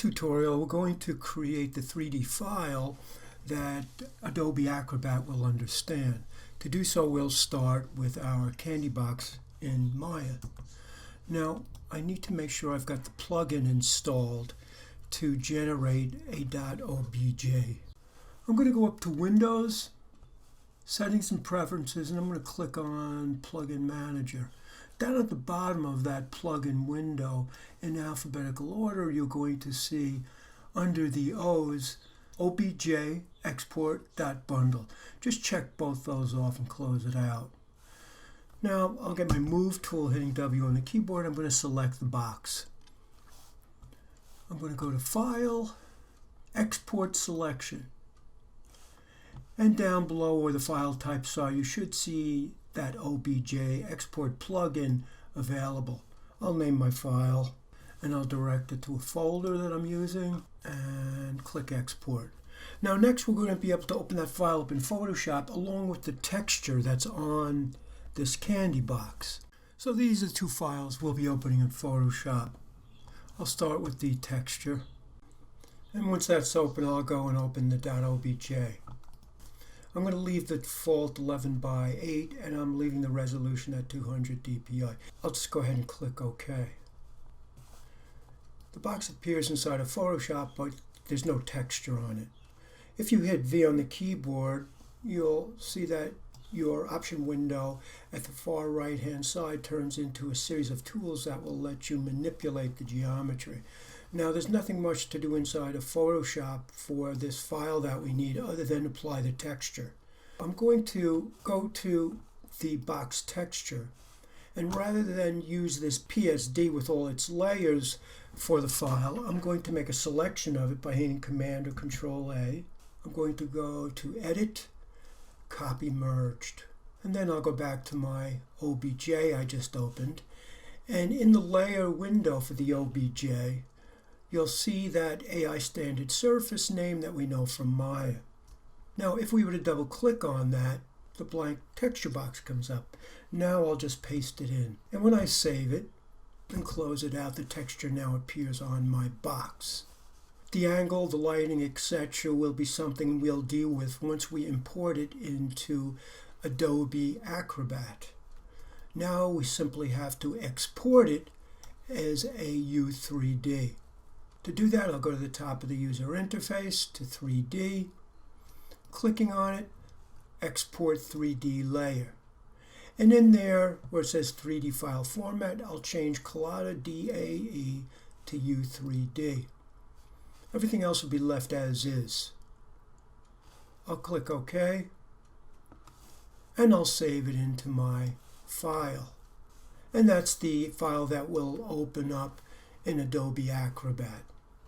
tutorial, we're going to create the 3D file that Adobe Acrobat will understand. To do so, we'll start with our candy box in Maya. Now, I need to make sure I've got the plugin installed to generate a .obj. I'm going to go up to Windows, Settings and Preferences, and I'm going to click on Plugin Manager. Down at the bottom of that plugin window, in alphabetical order, you're going to see under the O's, obj export.bundle. Just check both those off and close it out. Now I'll get my Move tool, hitting W on the keyboard. I'm going to select the box. I'm going to go to File, Export Selection. And down below where the file types are, you should see that OBJ export plugin available. I'll name my file and I'll direct it to a folder that I'm using and click export. Now next we're going to be able to open that file up in Photoshop along with the texture that's on this candy box. So these are the two files we'll be opening in Photoshop. I'll start with the texture, and once that's open I'll go and open the .obj. I'm going to leave the default 11 by 8 and I'm leaving the resolution at 200 dpi. I'll just go ahead and click OK. The box appears inside of Photoshop, but there's no texture on it. If you hit V on the keyboard, you'll see that your option window at the far right hand side turns into a series of tools that will let you manipulate the geometry. Now there's nothing much to do inside of Photoshop for this file that we need other than apply the texture. I'm going to go to the box texture, and rather than use this PSD with all its layers for the file, I'm going to make a selection of it by hitting Command or Control A. I'm going to go to Edit, Copy Merged, and then I'll go back to my OBJ I just opened, and in the layer window for the OBJ you'll see that AI standard surface name that we know from Maya. Now if we were to double click on that, the blank texture box comes up. Now I'll just paste it in, and when I save it and close it out, the texture now appears on my box. The angle, the lighting, etc. will be something we'll deal with once we import it into Adobe Acrobat. Now we simply have to export it as a U3D. To do that, I'll go to the top of the user interface to 3D, clicking on it, export 3D layer. And in there, where it says 3D file format, I'll change Collada DAE to U3D. Everything else will be left as is. I'll click OK, and I'll save it into my file. And that's the file that will open up in Adobe Acrobat.